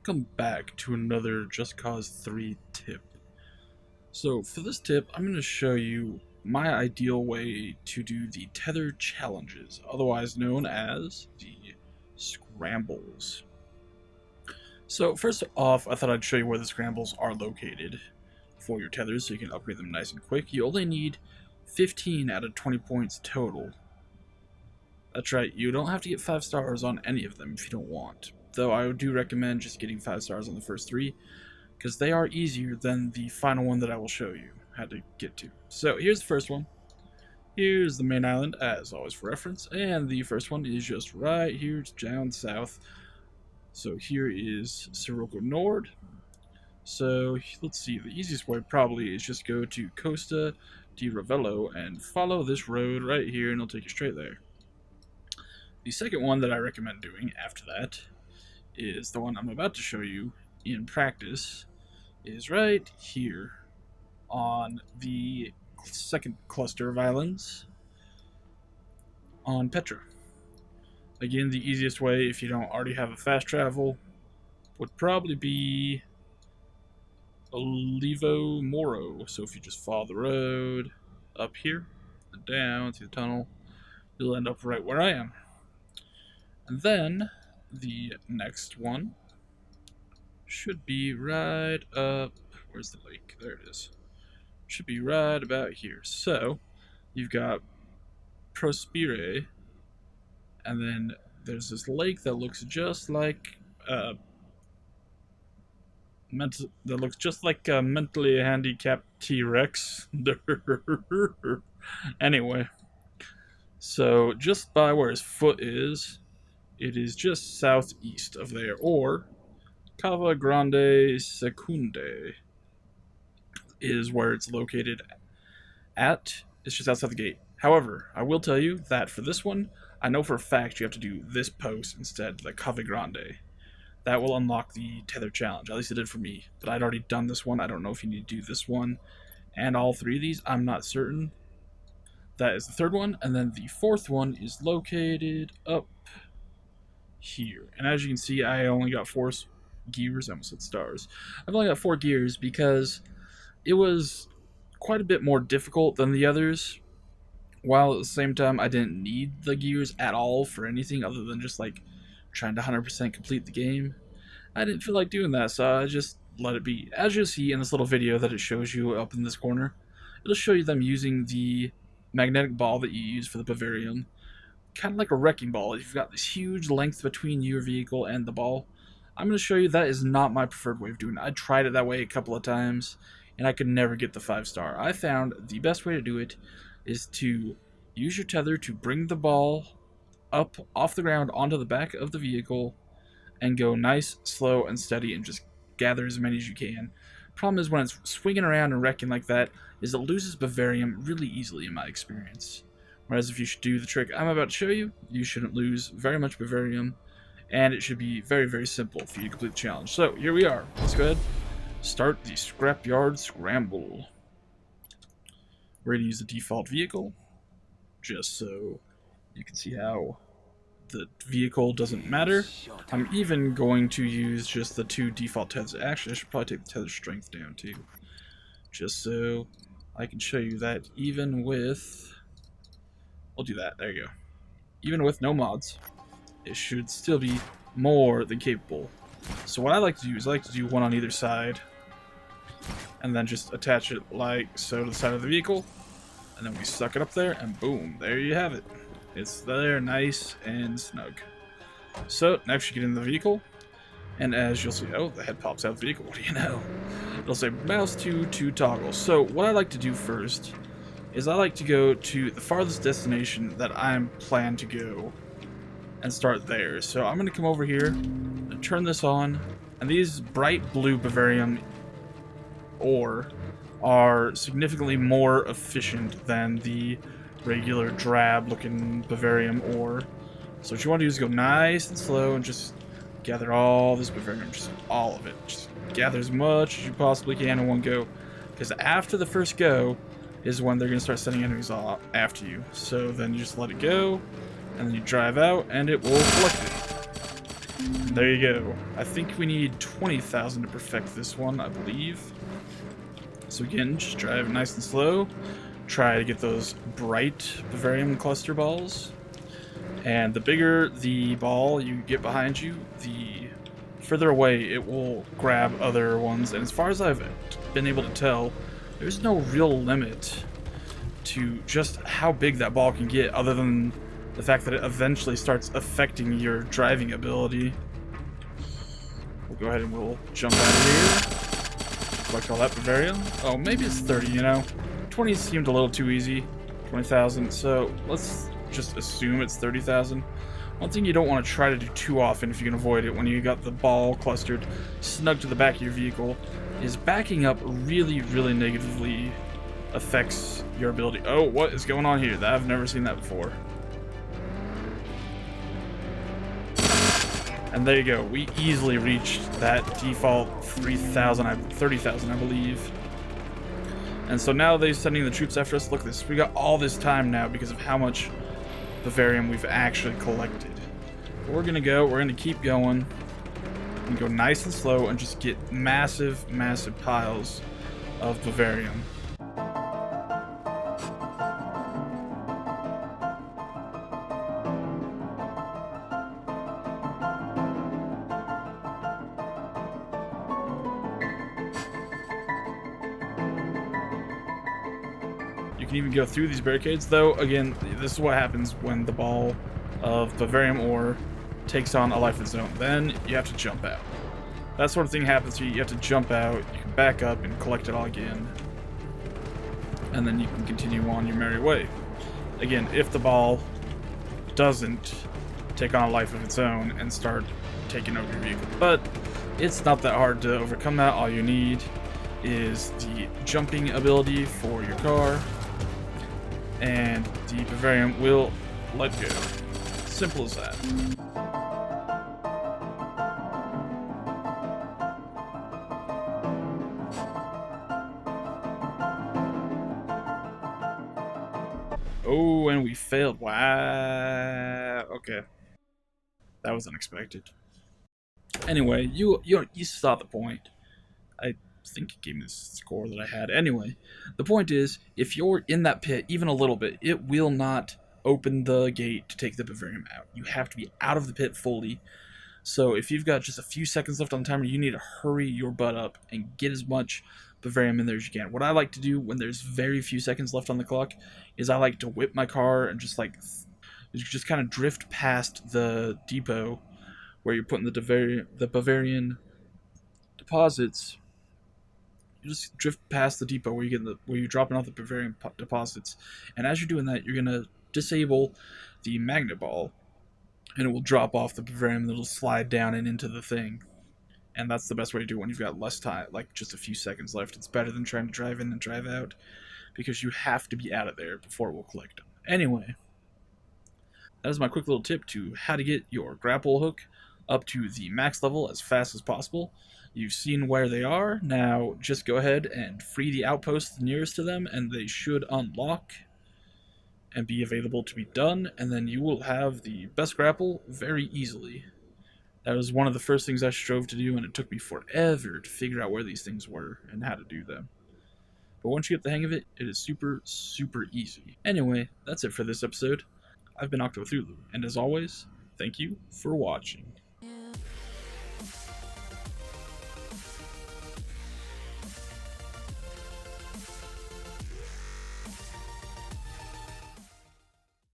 welcome back to another Just Cause 3 tip. So for this tip, I'm going to show you my ideal way to do the Tether challenges, otherwise known as the scrambles. So first off, I thought I'd show you where the scrambles are located for your tethers so you can upgrade them nice and quick. You only need 15 out of 20 points total. That's right, you don't have to get 5 stars on any of them if you don't want. Though I do recommend just getting 5 stars on the first 3, because they are easier than the final one that I will show you how to get to. So here's the first one. Here's the main island, as always for reference, and the first one is just right here down south. So here is Sirocco Nord. So let's see, the easiest way probably is just go to Costa di Ravello and follow this road right here and it'll take you straight there. The second one that I recommend doing after that is the one I'm about to show you in practice, is right here on the second cluster of islands on Petra. Again, the easiest way, if you don't already have a fast travel, would probably be Olivo Moro. So if you just follow the road up here and down through the tunnel, you'll end up right where I am. And then the next one should be right up, where's the lake? There it is. Should be right about here. So you've got Prospire, and then there's this lake that looks just like a mentally handicapped T-Rex. Anyway, so just by where his foot is, it is just southeast of there, or Cava Grande Secunde is where it's located at. It's just outside the gate. However, I will tell you that for this one, I know for a fact you have to do this post instead, the Cava Grande. That will unlock the Tether challenge. At least it did for me. But I'd already done this one. I don't know if you need to do this one and all 3 of these. I'm not certain. That is the third one. And then the fourth one is located up here. And as you can see, I only got 4 gears. I almost said stars. I've only got 4 gears because it was quite a bit more difficult than the others, while at the same time I didn't need the gears at all for anything other than just like trying to 100% complete the game. I didn't feel like doing that, so I just let it be. As you'll see in this little video that it shows you up in this corner, it'll show you them using the magnetic ball that you use for the Bavarium, kind of like a wrecking ball. You've got this huge length between your vehicle and the ball. I'm going to show you that is not my preferred way of doing it. I tried it that way a couple of times and I could never get the 5-star. I found the best way to do it is to use your tether to bring the ball up off the ground onto the back of the vehicle and go nice, slow, and steady and just gather as many as you can. Problem is when it's swinging around and wrecking like that is it loses Bavarium really easily in my experience. Whereas if you should do the trick I'm about to show you, you shouldn't lose very much Bavarium, and it should be very, very simple for you to complete the challenge. So here we are. Let's go ahead, start the Scrapyard Scramble. We're going to use the default vehicle, just so you can see how the vehicle doesn't matter. I'm even going to use just the 2 default tethers. Actually, I should probably take the tether strength down too, just so I can show you that even with... We'll do that. There you go. Even with no mods, it should still be more than capable. So what I like to do is I like to do one on either side, and then just attach it like so to the side of the vehicle, and then we suck it up there, and boom, there you have it. It's there, nice and snug. So next you get in the vehicle, and as you'll see, oh, the head pops out of the vehicle. What do you know? It'll say mouse to toggle. So what I like to do first is I like to go to the farthest destination that I'm planned to go and start there. So I'm going to come over here and turn this on, and these bright blue Bavarium ore are significantly more efficient than the regular drab looking Bavarium ore. So what you want to do is go nice and slow and just gather all this Bavarium, just all of it. Just gather as much as you possibly can in one go, because after the first go is when they're going to start sending enemies off after you. So then you just let it go, and then you drive out, and it will collect it. There you go. I think we need 20,000 to perfect this one, I believe. So again, just drive nice and slow. Try to get those bright Bavarian cluster balls. And the bigger the ball you get behind you, the further away it will grab other ones. And as far as I've been able to tell, there's no real limit to just how big that ball can get, other than the fact that it eventually starts affecting your driving ability. We'll go ahead and we'll jump out of here. Collect all that Bavaria. Oh, maybe it's 30, you know? 20 seemed a little too easy. 20,000, so let's just assume it's 30,000. One thing you don't want to try to do too often, if you can avoid it, when you got the ball clustered snug to the back of your vehicle, is backing up really, really negatively affects your ability. Oh, what is going on here? I've never seen that before. And there you go. We easily reached that default 30,000, I believe. And so now they're sending the troops after us. Look at this. We got all this time now because of how much Bavarium we've actually collected. We're going to keep going. And go nice and slow and just get massive, massive piles of Bavarium. You can even go through these barricades, though. Again, this is what happens when the ball of Bavarium ore takes on a life of its own. Then you have to jump out. That sort of thing happens to you. You have to jump out, you can back up and collect it all again. And then you can continue on your merry way. Again, if the ball doesn't take on a life of its own and start taking over your vehicle. But it's not that hard to overcome that. All you need is the jumping ability for your car, and the Bavarium will let go. Simple as that. Oh, and we failed. Wow. Okay. That was unexpected. Anyway, you saw the point. I think it gave me the score that I had. Anyway, the point is, if you're in that pit even a little bit, it will not open the gate to take the Bavarium out. You have to be out of the pit fully. So if you've got just a few seconds left on the timer, you need to hurry your butt up and get as much Bavarium in there as you can. What I like to do when there's very few seconds left on the clock is I like to whip my car and just kind of drift past the depot where you're putting the Bavarian deposits. You just drift past the depot where you're dropping off the Bavarian deposits, and as you're doing that, you're gonna disable the magnet ball, and it will drop off the Bavarium and it'll slide down and into the thing. And that's the best way to do it when you've got less time, like just a few seconds left. It's better than trying to drive in and drive out, because you have to be out of there before it will collect them. Anyway, that is my quick little tip to how to get your grapple hook up to the max level as fast as possible. You've seen where they are. Now just go ahead and free the outpost nearest to them, and they should unlock and be available to be done, and then you will have the best grapple very easily. That was one of the first things I strove to do, and it took me forever to figure out where these things were and how to do them. But once you get the hang of it, it is super, super easy. Anyway, that's it for this episode. I've been Octo Thulu, and as always, thank you for watching.